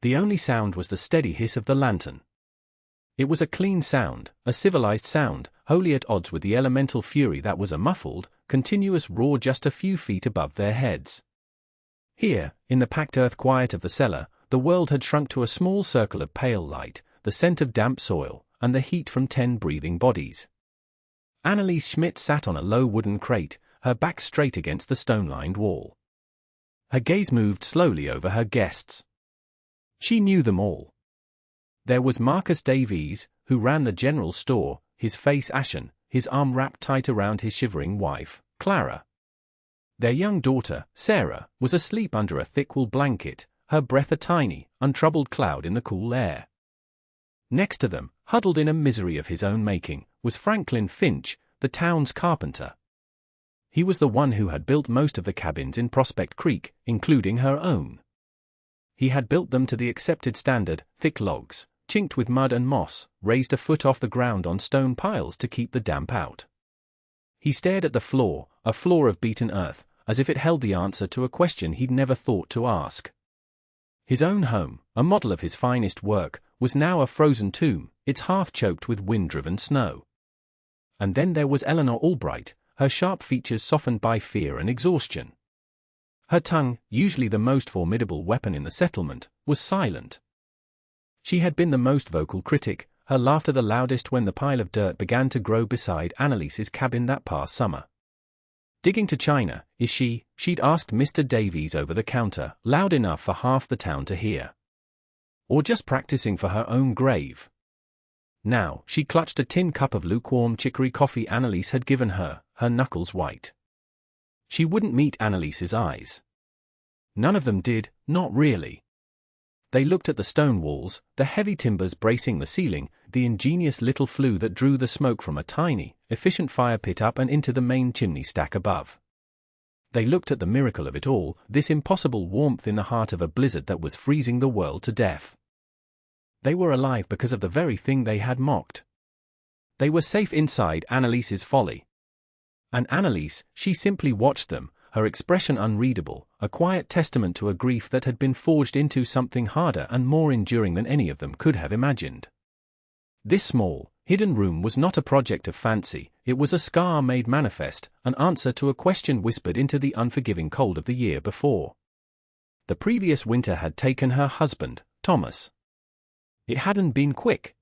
The only sound was the steady hiss of the lantern. It was a clean sound, a civilized sound, wholly at odds with the elemental fury that was a muffled, continuous roar just a few feet above their heads. Here, in the packed earth quiet of the cellar, the world had shrunk to a small circle of pale light, the scent of damp soil, and the heat from 10 breathing bodies. Anneliese Schmidt sat on a low wooden crate, her back straight against the stone-lined wall. Her gaze moved slowly over her guests. She knew them all. There was Marcus Davies, who ran the general store, his face ashen, his arm wrapped tight around his shivering wife, Clara. Their young daughter, Sarah, was asleep under a thick wool blanket, her breath a tiny, untroubled cloud in the cool air. Next to them, huddled in a misery of his own making, was Franklin Finch, the town's carpenter. He was the one who had built most of the cabins in Prospect Creek, including her own. He had built them to the accepted standard, thick logs, chinked with mud and moss, raised a foot off the ground on stone piles to keep the damp out. He stared at the floor, a floor of beaten earth, as if it held the answer to a question he'd never thought to ask. His own home, a model of his finest work, was now a frozen tomb, its half choked with wind-driven snow. And then there was Eleanor Albright, her sharp features softened by fear and exhaustion. Her tongue, usually the most formidable weapon in the settlement, was silent. She had been the most vocal critic, her laughter the loudest when the pile of dirt began to grow beside Annaliese's cabin that past summer. "Digging to China, is she?" she'd asked Mr. Davies over the counter, loud enough for half the town to hear. "Or just practicing for her own grave?" Now, she clutched a tin cup of lukewarm chicory coffee Anneliese had given her, her knuckles white. She wouldn't meet Annaliese's eyes. None of them did, not really. They looked at the stone walls, the heavy timbers bracing the ceiling, the ingenious little flue that drew the smoke from a tiny, efficient fire pit up and into the main chimney stack above. They looked at the miracle of it all, this impossible warmth in the heart of a blizzard that was freezing the world to death. They were alive because of the very thing they had mocked. They were safe inside Annaliese's folly. And Anneliese, she simply watched them, her expression unreadable, a quiet testament to a grief that had been forged into something harder and more enduring than any of them could have imagined. This small, hidden room was not a project of fancy, it was a scar made manifest, an answer to a question whispered into the unforgiving cold of the year before. The previous winter had taken her husband, Thomas. It hadn't been quick.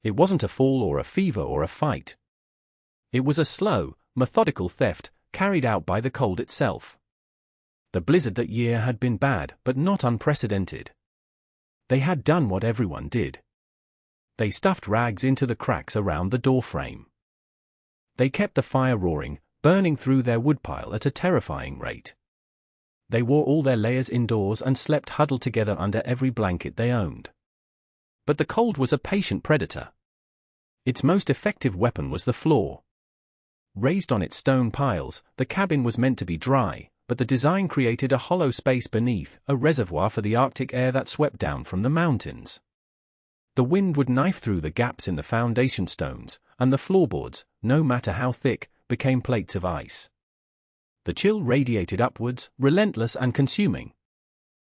It wasn't a fall or a fever or a fight. It was a slow, methodical theft, carried out by the cold itself. The blizzard that year had been bad, but not unprecedented. They had done what everyone did. They stuffed rags into the cracks around the doorframe. They kept the fire roaring, burning through their woodpile at a terrifying rate. They wore all their layers indoors and slept huddled together under every blanket they owned. But the cold was a patient predator. Its most effective weapon was the floor. Raised on its stone piles, the cabin was meant to be dry, but the design created a hollow space beneath, a reservoir for the Arctic air that swept down from the mountains. The wind would knife through the gaps in the foundation stones, and the floorboards, no matter how thick, became plates of ice. The chill radiated upwards, relentless and consuming.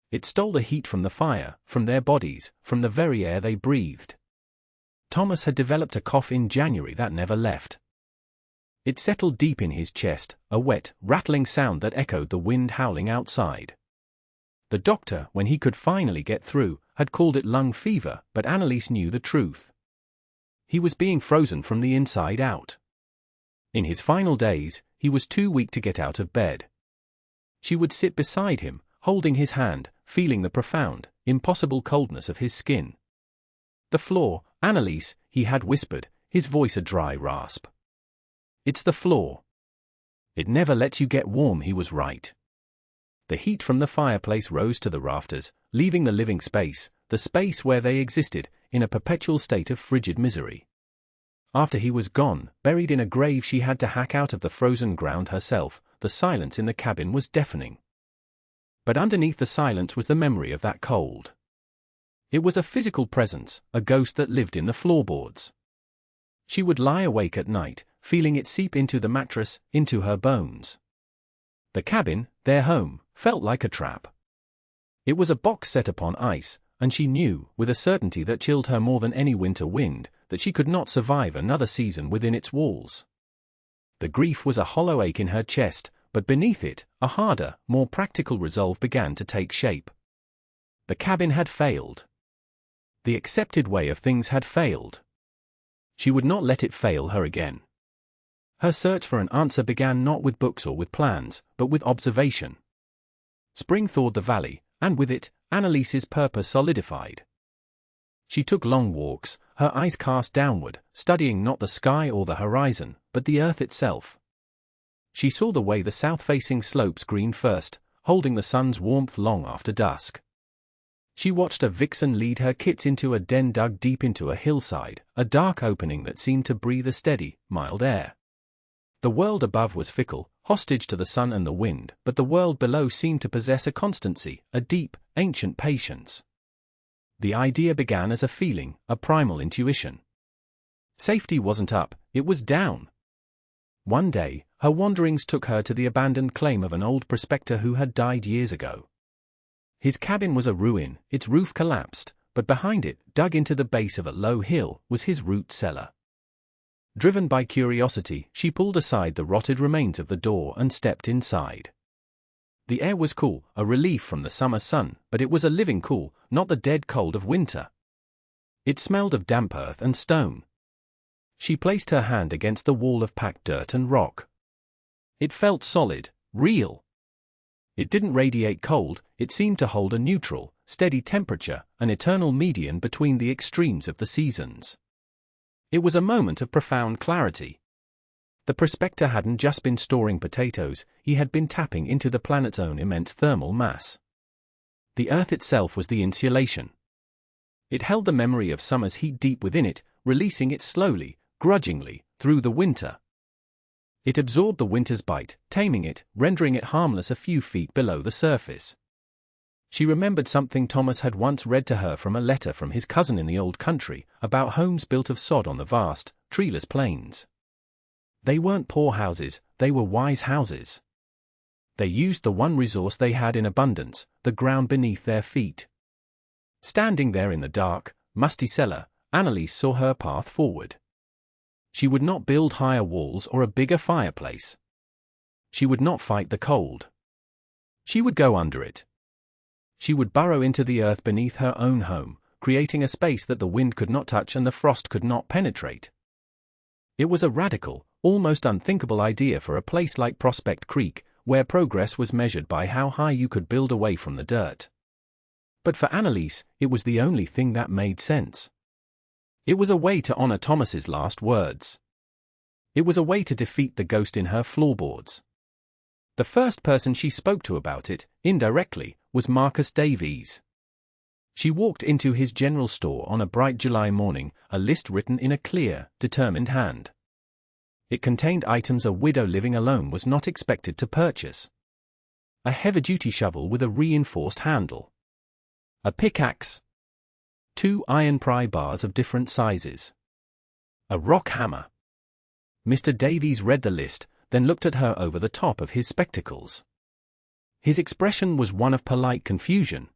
It stole the heat from the fire, from their bodies, from the very air they breathed. Thomas had developed a cough in January that never left. It settled deep in his chest, a wet, rattling sound that echoed the wind howling outside. The doctor, when he could finally get through, had called it lung fever, but Anneliese knew the truth. He was being frozen from the inside out. In his final days, he was too weak to get out of bed. She would sit beside him, holding his hand, feeling the profound, impossible coldness of his skin. "The floor, Anneliese," he had whispered, his voice a dry rasp. "It's the floor. It never lets you get warm," he was right. The heat from the fireplace rose to the rafters, leaving the living space, the space where they existed, in a perpetual state of frigid misery. After he was gone, buried in a grave she had to hack out of the frozen ground herself, the silence in the cabin was deafening. But underneath the silence was the memory of that cold. It was a physical presence, a ghost that lived in the floorboards. She would lie awake at night, feeling it seep into the mattress, into her bones. The cabin, their home, felt like a trap. It was a box set upon ice, and she knew, with a certainty that chilled her more than any winter wind, that she could not survive another season within its walls. The grief was a hollow ache in her chest, but beneath it, a harder, more practical resolve began to take shape. The cabin had failed. The accepted way of things had failed. She would not let it fail her again. Her search for an answer began not with books or with plans, but with observation. Spring thawed the valley, and with it, Annalise's purpose solidified. She took long walks, her eyes cast downward, studying not the sky or the horizon, but the earth itself. She saw the way the south-facing slopes greened first, holding the sun's warmth long after dusk. She watched a vixen lead her kits into a den dug deep into a hillside, a dark opening that seemed to breathe a steady, mild air. The world above was fickle, hostage to the sun and the wind, but the world below seemed to possess a constancy, a deep, ancient patience. The idea began as a feeling, a primal intuition. Safety wasn't up, it was down. One day, her wanderings took her to the abandoned claim of an old prospector who had died years ago. His cabin was a ruin, its roof collapsed, but behind it, dug into the base of a low hill, was his root cellar. Driven by curiosity, she pulled aside the rotted remains of the door and stepped inside. The air was cool, a relief from the summer sun, but it was a living cool, not the dead cold of winter. It smelled of damp earth and stone. She placed her hand against the wall of packed dirt and rock. It felt solid, real. It didn't radiate cold, it seemed to hold a neutral, steady temperature, an eternal median between the extremes of the seasons. It was a moment of profound clarity. The prospector hadn't just been storing potatoes, he had been tapping into the planet's own immense thermal mass. The earth itself was the insulation. It held the memory of summer's heat deep within it, releasing it slowly, grudgingly, through the winter. It absorbed the winter's bite, taming it, rendering it harmless a few feet below the surface. She remembered something Thomas had once read to her from a letter from his cousin in the old country, about homes built of sod on the vast, treeless plains. They weren't poor houses, they were wise houses. They used the one resource they had in abundance, the ground beneath their feet. Standing there in the dark, musty cellar, Annalise saw her path forward. She would not build higher walls or a bigger fireplace. She would not fight the cold. She would go under it. She would burrow into the earth beneath her own home, creating a space that the wind could not touch and the frost could not penetrate. It was a radical, almost unthinkable idea for a place like Prospect Creek, where progress was measured by how high you could build away from the dirt. But for Annalise, it was the only thing that made sense. It was a way to honor Thomas's last words. It was a way to defeat the ghost in her floorboards. The first person she spoke to about it, indirectly, was Marcus Davies. She walked into his general store on a bright July morning, a list written in a clear, determined hand. It contained items a widow living alone was not expected to purchase. A heavy-duty shovel with a reinforced handle. A pickaxe. 2 iron pry bars of different sizes. A rock hammer. Mr. Davies read the list, then looked at her over the top of his spectacles. His expression was one of polite confusion.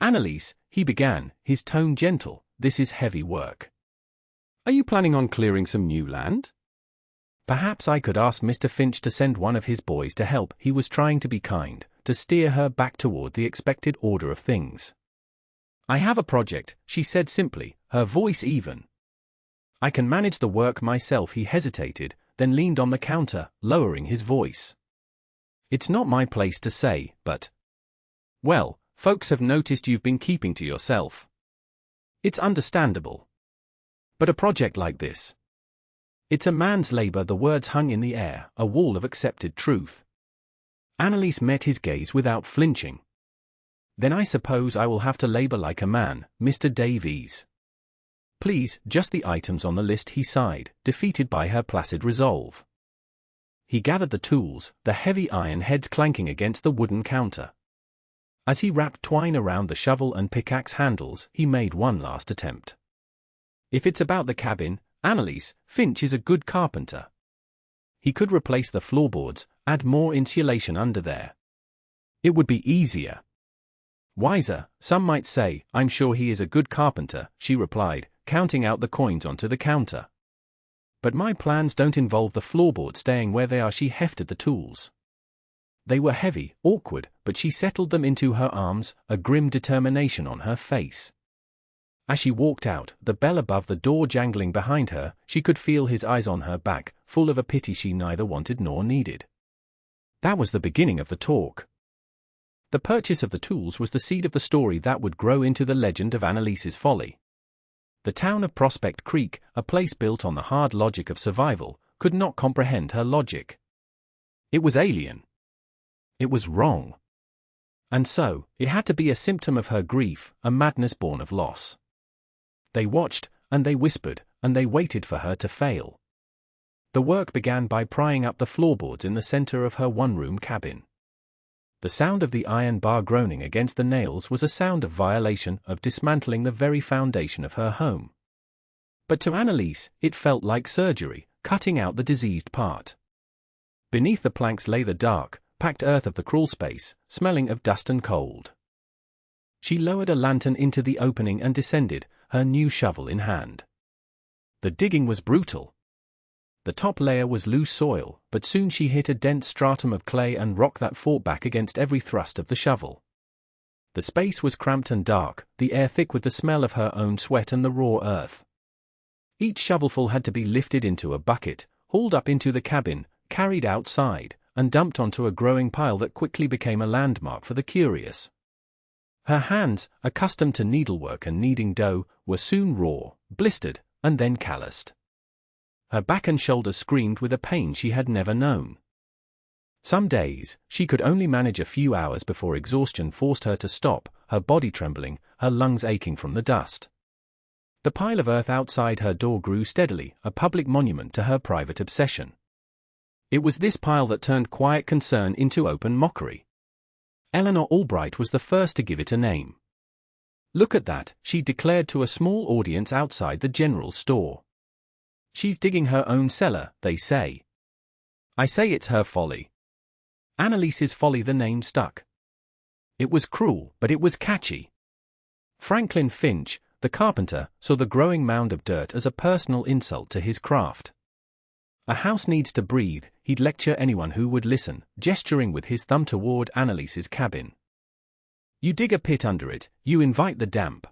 "Annalise," he began, his tone gentle, "this is heavy work. Are you planning on clearing some new land? Perhaps I could ask Mr. Finch to send one of his boys to help." He was trying to be kind, to steer her back toward the expected order of things. "I have a project," she said simply, her voice even. "I can manage the work myself." He hesitated, then leaned on the counter, lowering his voice. "It's not my place to say, but... well, folks have noticed you've been keeping to yourself. It's understandable. But a project like this... it's a man's labor." The words hung in the air, a wall of accepted truth. Annalise met his gaze without flinching. "Then I suppose I will have to labor like a man, Mr. Davies." "Please, just the items on the list," he sighed, defeated by her placid resolve. He gathered the tools, the heavy iron heads clanking against the wooden counter. As he wrapped twine around the shovel and pickaxe handles, he made one last attempt. "If it's about the cabin, Annalise, Finch is a good carpenter. He could replace the floorboards, add more insulation under there. It would be easier." Wiser, some might say. I'm sure he is a good carpenter, she replied, counting out the coins onto the counter. But my plans don't involve the floorboard staying where they are. She hefted the tools. They were heavy, awkward, but she settled them into her arms, a grim determination on her face. As she walked out, the bell above the door jangling behind her, she could feel his eyes on her back, full of a pity she neither wanted nor needed. That was the beginning of the talk. The purchase of the tools was the seed of the story that would grow into the legend of Annalise's folly. The town of Prospect Creek, a place built on the hard logic of survival, could not comprehend her logic. It was alien. It was wrong. And so, it had to be a symptom of her grief, a madness born of loss. They watched, and they whispered, and they waited for her to fail. The work began by prying up the floorboards in the center of her one-room cabin. The sound of the iron bar groaning against the nails was a sound of violation, of dismantling the very foundation of her home. But to Annalise, it felt like surgery, cutting out the diseased part. Beneath the planks lay the dark, packed earth of the crawlspace, smelling of dust and cold. She lowered a lantern into the opening and descended, her new shovel in hand. The digging was brutal. The top layer was loose soil, but soon she hit a dense stratum of clay and rock that fought back against every thrust of the shovel. The space was cramped and dark, the air thick with the smell of her own sweat and the raw earth. Each shovelful had to be lifted into a bucket, hauled up into the cabin, carried outside, and dumped onto a growing pile that quickly became a landmark for the curious. Her hands, accustomed to needlework and kneading dough, were soon raw, blistered, and then calloused. Her back and shoulders screamed with a pain she had never known. Some days, she could only manage a few hours before exhaustion forced her to stop, her body trembling, her lungs aching from the dust. The pile of earth outside her door grew steadily, a public monument to her private obsession. It was this pile that turned quiet concern into open mockery. Eleanor Albright was the first to give it a name. "Look at that," she declared to a small audience outside the general store. "She's digging her own cellar, they say. I say it's her folly." Annalise's folly, the name stuck. It was cruel, but it was catchy. Franklin Finch, the carpenter, saw the growing mound of dirt as a personal insult to his craft. "A house needs to breathe," he'd lecture anyone who would listen, gesturing with his thumb toward Annalise's cabin. "You dig a pit under it, you invite the damp.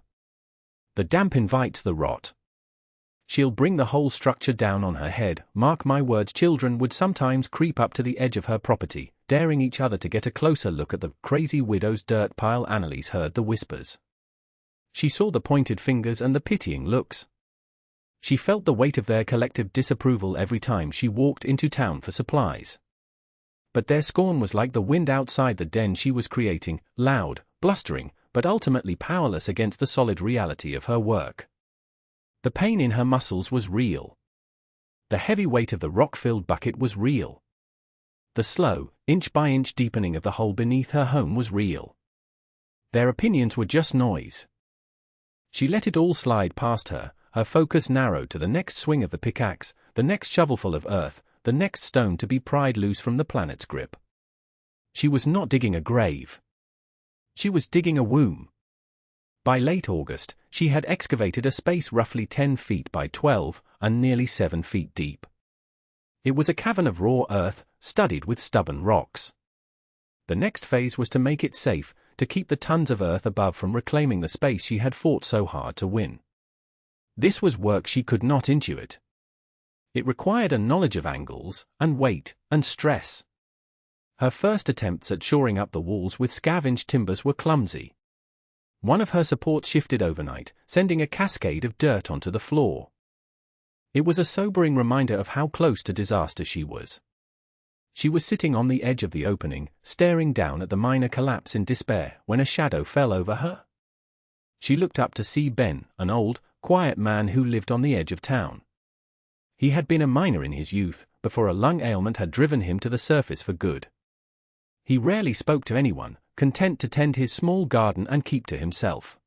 The damp invites the rot. She'll bring the whole structure down on her head, mark my words." Children would sometimes creep up to the edge of her property, daring each other to get a closer look at the crazy widow's dirt pile. Annalise heard the whispers. She saw the pointed fingers and the pitying looks. She felt the weight of their collective disapproval every time she walked into town for supplies. But their scorn was like the wind outside the den she was creating, loud, blustering, but ultimately powerless against the solid reality of her work. The pain in her muscles was real. The heavy weight of the rock-filled bucket was real. The slow, inch-by-inch deepening of the hole beneath her home was real. Their opinions were just noise. She let it all slide past her, her focus narrowed to the next swing of the pickaxe, the next shovelful of earth, the next stone to be pried loose from the planet's grip. She was not digging a grave. She was digging a womb. By late August, she had excavated a space roughly 10 feet by 12 and nearly 7 feet deep. It was a cavern of raw earth, studded with stubborn rocks. The next phase was to make it safe, to keep the tons of earth above from reclaiming the space she had fought so hard to win. This was work she could not intuit. It required a knowledge of angles, and weight, and stress. Her first attempts at shoring up the walls with scavenged timbers were clumsy. One of her supports shifted overnight, sending a cascade of dirt onto the floor. It was a sobering reminder of how close to disaster she was. She was sitting on the edge of the opening, staring down at the minor collapse in despair, when a shadow fell over her. She looked up to see Ben, an old, quiet man who lived on the edge of town. He had been a miner in his youth, before a lung ailment had driven him to the surface for good. He rarely spoke to anyone, content to tend his small garden and keep to himself.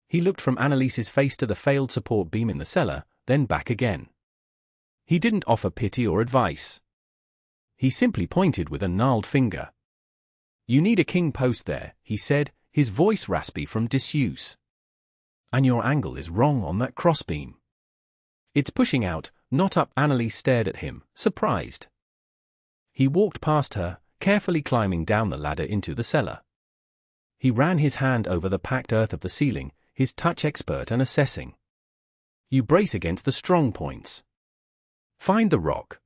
He looked from Annalise's face to the failed support beam in the cellar, then back again. He didn't offer pity or advice. He simply pointed with a gnarled finger. "You need a king post there," he said, his voice raspy from disuse. "And your angle is wrong on that crossbeam. It's pushing out, not up." Annalise stared at him, surprised. He walked past her, carefully climbing down the ladder into the cellar. He ran his hand over the packed earth of the ceiling, his touch expert and assessing. "You brace against the strong points. Find the rock.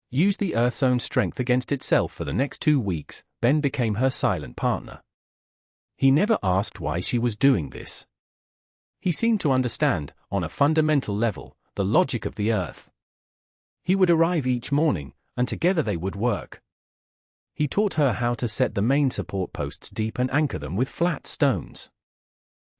Use the earth's own strength against itself." For the next 2 weeks, Ben became her silent partner. He never asked why she was doing this. He seemed to understand, on a fundamental level, the logic of the earth. He would arrive each morning, and together they would work. He taught her how to set the main support posts deep and anchor them with flat stones.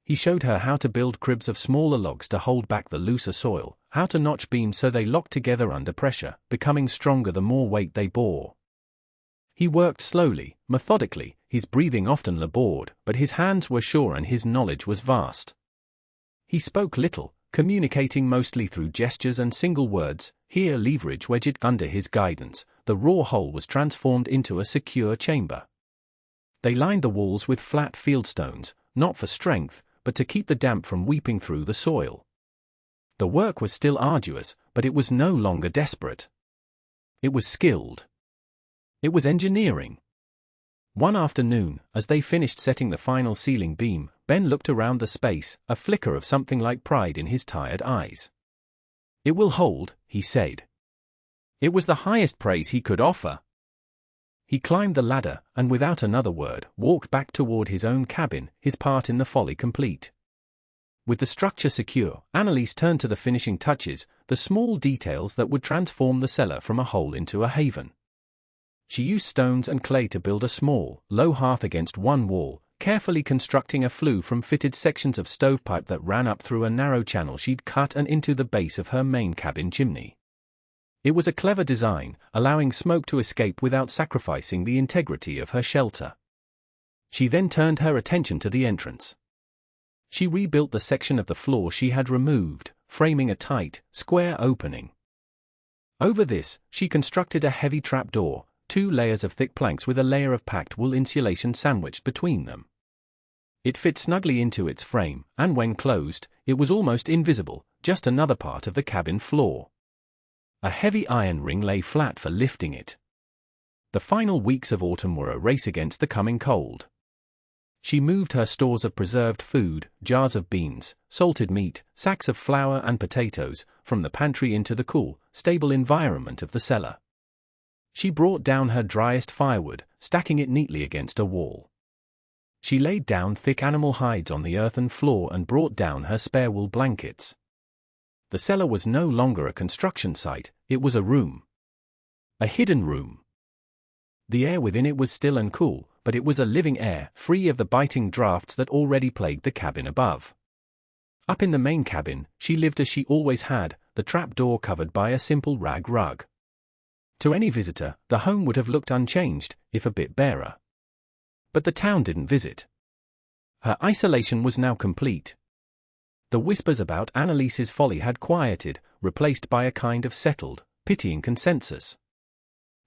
He showed her how to build cribs of smaller logs to hold back the looser soil, how to notch beams so they locked together under pressure, becoming stronger the more weight they bore. He worked slowly, methodically, his breathing often labored, but his hands were sure and his knowledge was vast. He spoke little, communicating mostly through gestures and single words. Here leverage wedged under his guidance, the raw hole was transformed into a secure chamber. They lined the walls with flat fieldstones, not for strength, but to keep the damp from weeping through the soil. The work was still arduous, but it was no longer desperate. It was skilled. It was engineering. One afternoon, as they finished setting the final ceiling beam, Ben looked around the space, a flicker of something like pride in his tired eyes. "It will hold," he said. It was the highest praise he could offer. He climbed the ladder, and without another word, walked back toward his own cabin, his part in the folly complete. With the structure secure, Annalise turned to the finishing touches, the small details that would transform the cellar from a hole into a haven. She used stones and clay to build a small, low hearth against one wall, carefully constructing a flue from fitted sections of stovepipe that ran up through a narrow channel she'd cut and into the base of her main cabin chimney. It was a clever design, allowing smoke to escape without sacrificing the integrity of her shelter. She then turned her attention to the entrance. She rebuilt the section of the floor she had removed, framing a tight, square opening. Over this, she constructed a heavy trapdoor, 2 layers of thick planks with a layer of packed wool insulation sandwiched between them. It fit snugly into its frame, and when closed, it was almost invisible, just another part of the cabin floor. A heavy iron ring lay flat for lifting it. The final weeks of autumn were a race against the coming cold. She moved her stores of preserved food, jars of beans, salted meat, sacks of flour and potatoes, from the pantry into the cool, stable environment of the cellar. She brought down her driest firewood, stacking it neatly against a wall. She laid down thick animal hides on the earthen floor and brought down her spare wool blankets. The cellar was no longer a construction site, it was a room. A hidden room. The air within it was still and cool, but it was a living air, free of the biting drafts that already plagued the cabin above. Up in the main cabin, she lived as she always had, the trapdoor covered by a simple rag rug. To any visitor, the home would have looked unchanged, if a bit barer. But the town didn't visit. Her isolation was now complete. The whispers about Annalise's folly had quieted, replaced by a kind of settled, pitying consensus.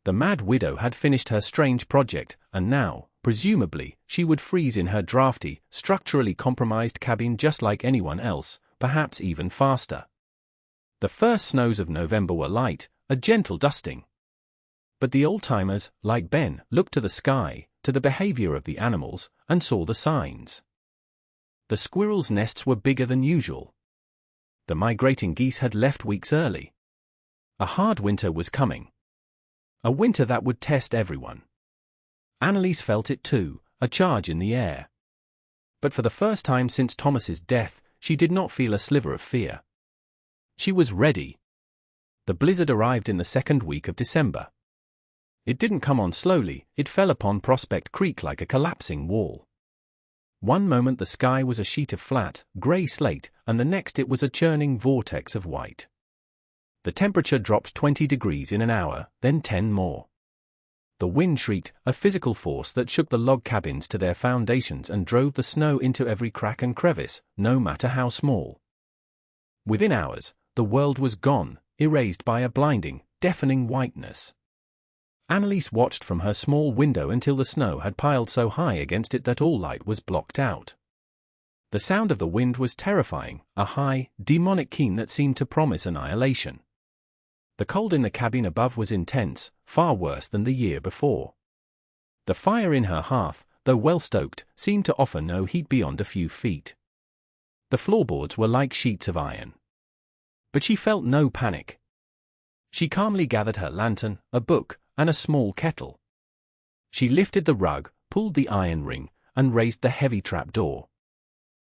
The mad widow had finished her strange project, and now, presumably, she would freeze in her drafty, structurally compromised cabin just like anyone else, perhaps even faster. The first snows of November were light, a gentle dusting. But the old-timers, like Ben, looked to the sky, to the behavior of the animals, and saw the signs. The squirrels' nests were bigger than usual. The migrating geese had left weeks early. A hard winter was coming. A winter that would test everyone. Annalise felt it too, a charge in the air. But for the first time since Thomas's death, she did not feel a sliver of fear. She was ready. The blizzard arrived in the second week of December. It didn't come on slowly, it fell upon Prospect Creek like a collapsing wall. One moment the sky was a sheet of flat, grey slate, and the next it was a churning vortex of white. The temperature dropped 20 degrees in an hour, then 10 more. The wind shrieked, a physical force that shook the log cabins to their foundations and drove the snow into every crack and crevice, no matter how small. Within hours, the world was gone, erased by a blinding, deafening whiteness. Annalise watched from her small window until the snow had piled so high against it that all light was blocked out. The sound of the wind was terrifying, a high, demonic keen that seemed to promise annihilation. The cold in the cabin above was intense, far worse than the year before. The fire in her hearth, though well stoked, seemed to offer no heat beyond a few feet. The floorboards were like sheets of iron. But she felt no panic. She calmly gathered her lantern, a book, and a small kettle. She lifted the rug, pulled the iron ring, and raised the heavy trapdoor.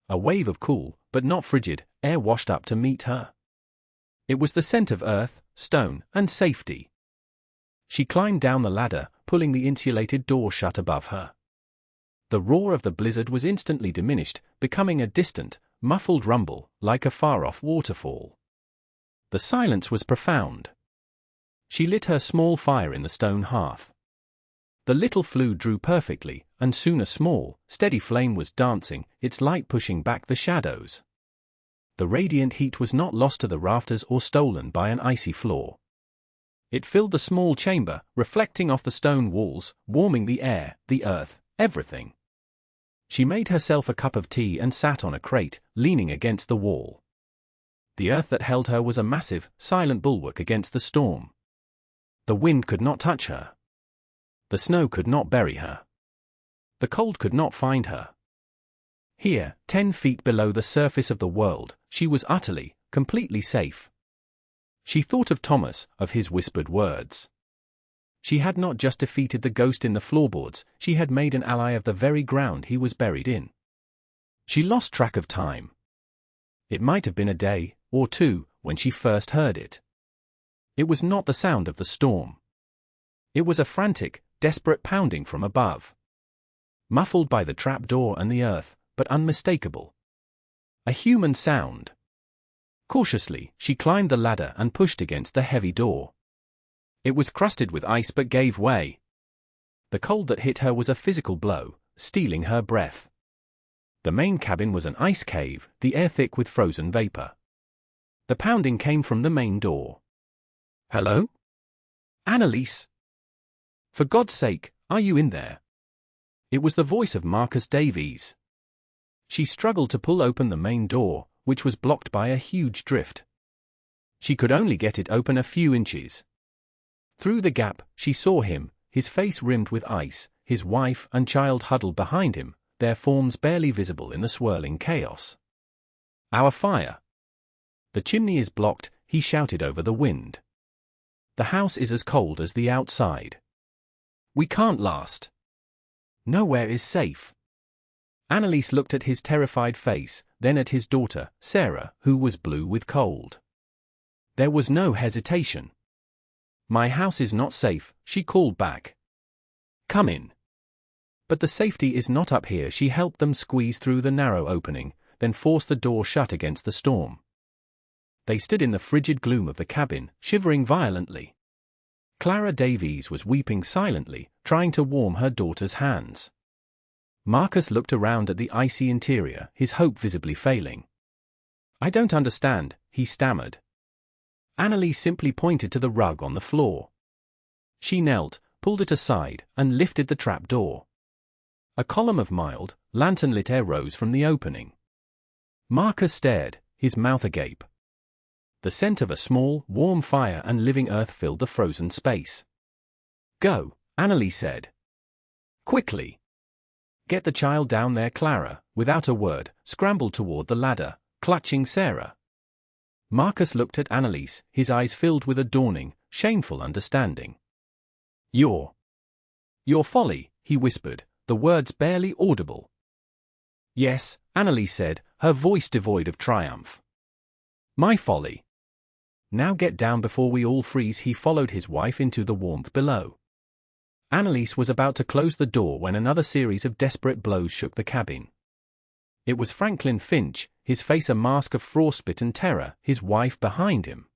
A wave of cool, but not frigid, air washed up to meet her. It was the scent of earth, stone, and safety. She climbed down the ladder, pulling the insulated door shut above her. The roar of the blizzard was instantly diminished, becoming a distant, muffled rumble, like a far-off waterfall. The silence was profound. She lit her small fire in the stone hearth. The little flue drew perfectly, and soon a small, steady flame was dancing, its light pushing back the shadows. The radiant heat was not lost to the rafters or stolen by an icy floor. It filled the small chamber, reflecting off the stone walls, warming the air, the earth, everything. She made herself a cup of tea and sat on a crate, leaning against the wall. The earth that held her was a massive, silent bulwark against the storm. The wind could not touch her. The snow could not bury her. The cold could not find her. Here, 10 feet below the surface of the world, she was utterly, completely safe. She thought of Thomas, of his whispered words. She had not just defeated the ghost in the floorboards, she had made an ally of the very ground he was buried in. She lost track of time. It might have been a day, or two, when she first heard it. It was not the sound of the storm. It was a frantic, desperate pounding from above. Muffled by the trapdoor and the earth, but unmistakable. A human sound. Cautiously, she climbed the ladder and pushed against the heavy door. It was crusted with ice but gave way. The cold that hit her was a physical blow, stealing her breath. The main cabin was an ice cave, the air thick with frozen vapor. The pounding came from the main door. "Hello? Annalise? For God's sake, are you in there?" It was the voice of Marcus Davies. She struggled to pull open the main door, which was blocked by a huge drift. She could only get it open a few inches. Through the gap, she saw him, his face rimmed with ice, his wife and child huddled behind him, their forms barely visible in the swirling chaos. "Our fire. The chimney is blocked," he shouted over the wind. "The house is as cold as the outside. We can't last. Nowhere is safe." Annalise looked at his terrified face, then at his daughter, Sarah, who was blue with cold. There was no hesitation. "My house is not safe," she called back. "Come in." "But the safety is not up here." She helped them squeeze through the narrow opening, then forced the door shut against the storm. They stood in the frigid gloom of the cabin, shivering violently. Clara Davies was weeping silently, trying to warm her daughter's hands. Marcus looked around at the icy interior, his hope visibly failing. "I don't understand," he stammered. Annalise simply pointed to the rug on the floor. She knelt, pulled it aside, and lifted the trapdoor. A column of mild, lantern-lit air rose from the opening. Marcus stared, his mouth agape. The scent of a small, warm fire and living earth filled the frozen space. "Go," Annalise said. "Quickly. Get the child down there." Clara, without a word, scrambled toward the ladder, clutching Sarah. Marcus looked at Annalise, his eyes filled with a dawning, shameful understanding. Your folly," he whispered, the words barely audible. "Yes," Annalise said, her voice devoid of triumph. "My folly. Now get down before we all freeze." He followed his wife into the warmth below. Annalise was about to close the door when another series of desperate blows shook the cabin. It was Franklin Finch, his face a mask of frostbitten terror, his wife behind him.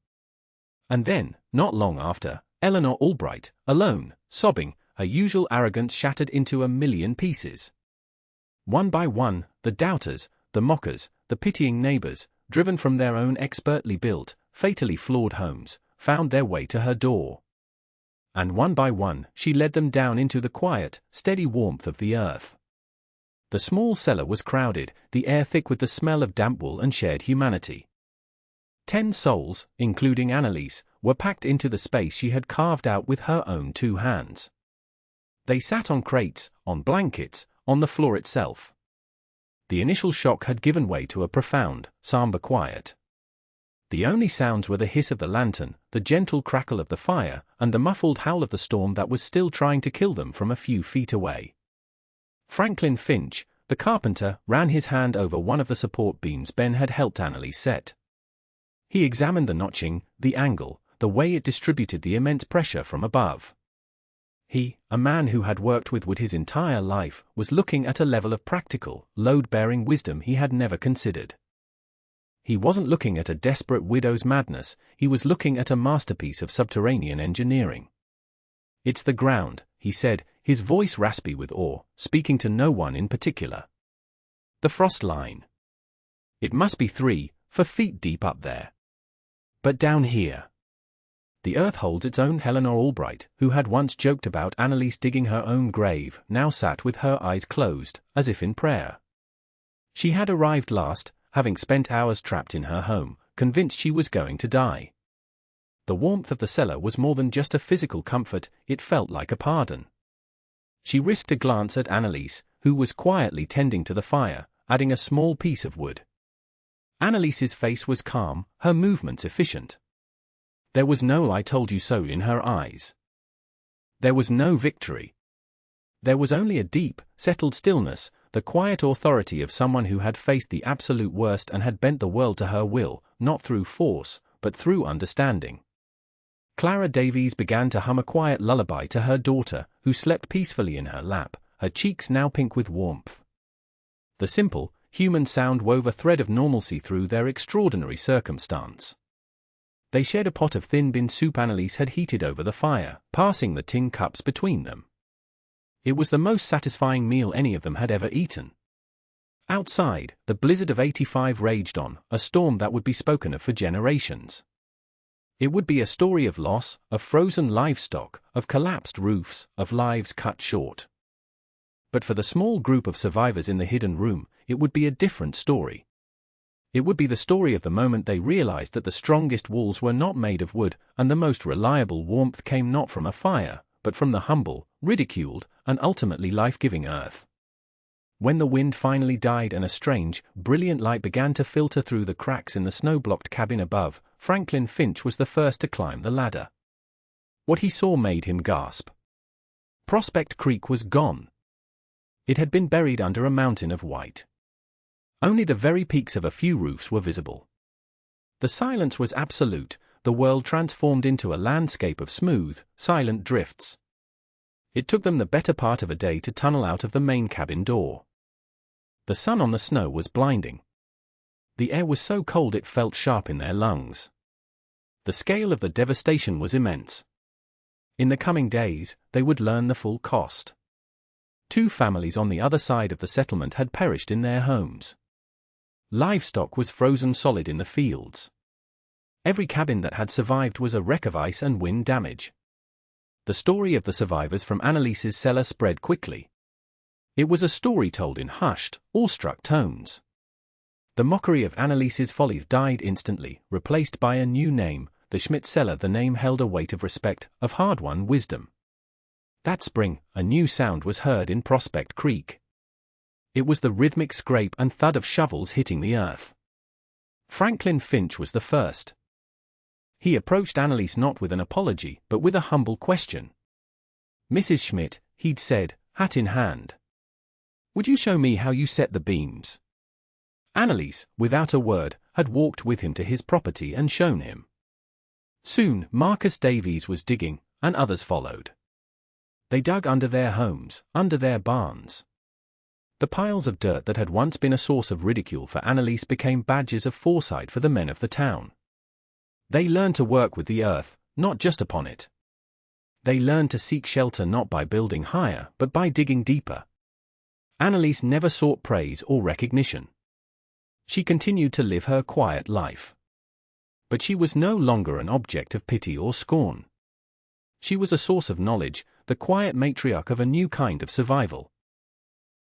And then, not long after, Eleanor Albright, alone, sobbing, her usual arrogance shattered into a million pieces. One by one, the doubters, the mockers, the pitying neighbors, driven from their own expertly built, fatally flawed homes, found their way to her door. and one by one she led them down into the quiet, steady warmth of the earth. The small cellar was crowded, the air thick with the smell of damp wool and shared humanity. 10 souls, including Annalise, were packed into the space she had carved out with her own 2 hands. They sat on crates, on blankets, on the floor itself. The initial shock had given way to a profound, somber quiet. The only sounds were the hiss of the lantern, the gentle crackle of the fire, and the muffled howl of the storm that was still trying to kill them from a few feet away. Franklin Finch, the carpenter, ran his hand over one of the support beams Ben had helped Annalise set. He examined the notching, the angle, the way it distributed the immense pressure from above. He, a man who had worked with wood his entire life, was looking at a level of practical, load-bearing wisdom he had never considered. He wasn't looking at a desperate widow's madness, he was looking at a masterpiece of subterranean engineering. "It's the ground," he said, his voice raspy with awe, speaking to no one in particular. "The frost line. It must be 3-4 feet deep up there. But down here." The earth holds its own. Eleanor Albright, who had once joked about Annalise digging her own grave, now sat with her eyes closed, as if in prayer. She had arrived last, having spent hours trapped in her home, convinced she was going to die. The warmth of the cellar was more than just a physical comfort, it felt like a pardon. She risked a glance at Annalise, who was quietly tending to the fire, adding a small piece of wood. Annalise's face was calm, her movements efficient. There was no "I told you so" in her eyes. There was no victory. There was only a deep, settled stillness, the quiet authority of someone who had faced the absolute worst and had bent the world to her will, not through force, but through understanding. Clara Davies began to hum a quiet lullaby to her daughter, who slept peacefully in her lap, her cheeks now pink with warmth. The simple, human sound wove a thread of normalcy through their extraordinary circumstance. They shared a pot of thin bean soup Annalise had heated over the fire, passing the tin cups between them. It was the most satisfying meal any of them had ever eaten. Outside, the blizzard of 85 raged on, a storm that would be spoken of for generations. It would be a story of loss, of frozen livestock, of collapsed roofs, of lives cut short. But for the small group of survivors in the hidden room, it would be a different story. It would be the story of the moment they realized that the strongest walls were not made of wood, and the most reliable warmth came not from a fire, but from the humble, ridiculed, and ultimately life-giving earth. When the wind finally died and a strange, brilliant light began to filter through the cracks in the snow-blocked cabin above, Franklin Finch was the first to climb the ladder. What he saw made him gasp. Prospect Creek was gone. It had been buried under a mountain of white. Only the very peaks of a few roofs were visible. The silence was absolute, the world transformed into a landscape of smooth, silent drifts. It took them the better part of a day to tunnel out of the main cabin door. The sun on the snow was blinding. The air was so cold it felt sharp in their lungs. The scale of the devastation was immense. In the coming days, they would learn the full cost. 2 families on the other side of the settlement had perished in their homes. Livestock was frozen solid in the fields. Every cabin that had survived was a wreck of ice and wind damage. The story of the survivors from Annalise's cellar spread quickly. It was a story told in hushed, awestruck tones. The mockery of Annalise's follies died instantly, replaced by a new name, the Schmidt cellar. The name held a weight of respect, of hard-won wisdom. That spring, a new sound was heard in Prospect Creek. It was the rhythmic scrape and thud of shovels hitting the earth. Franklin Finch was the first. He approached Annalise not with an apology, but with a humble question. "Mrs. Schmidt," he'd said, hat in hand, "would you show me how you set the beams?" Annalise, without a word, had walked with him to his property and shown him. Soon, Marcus Davies was digging, and others followed. They dug under their homes, under their barns. The piles of dirt that had once been a source of ridicule for Annalise became badges of foresight for the men of the town. They learned to work with the earth, not just upon it. They learned to seek shelter not by building higher, but by digging deeper. Annalise never sought praise or recognition. She continued to live her quiet life. But she was no longer an object of pity or scorn. She was a source of knowledge, the quiet matriarch of a new kind of survival.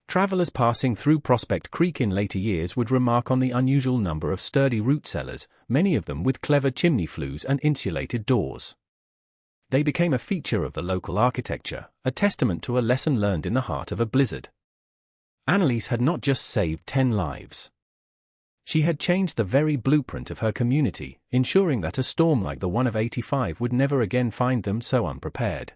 Travelers passing through Prospect Creek in later years would remark on the unusual number of sturdy root cellars, many of them with clever chimney flues and insulated doors. They became a feature of the local architecture, a testament to a lesson learned in the heart of a blizzard. Annalise had not just saved 10 lives. She had changed the very blueprint of her community, ensuring that a storm like the one of '85 would never again find them so unprepared.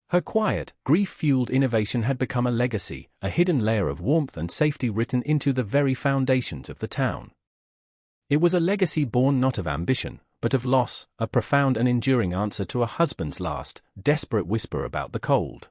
Her quiet, grief-fueled innovation had become a legacy, a hidden layer of warmth and safety written into the very foundations of the town. It was a legacy born not of ambition, but of loss, a profound and enduring answer to a husband's last, desperate whisper about the cold.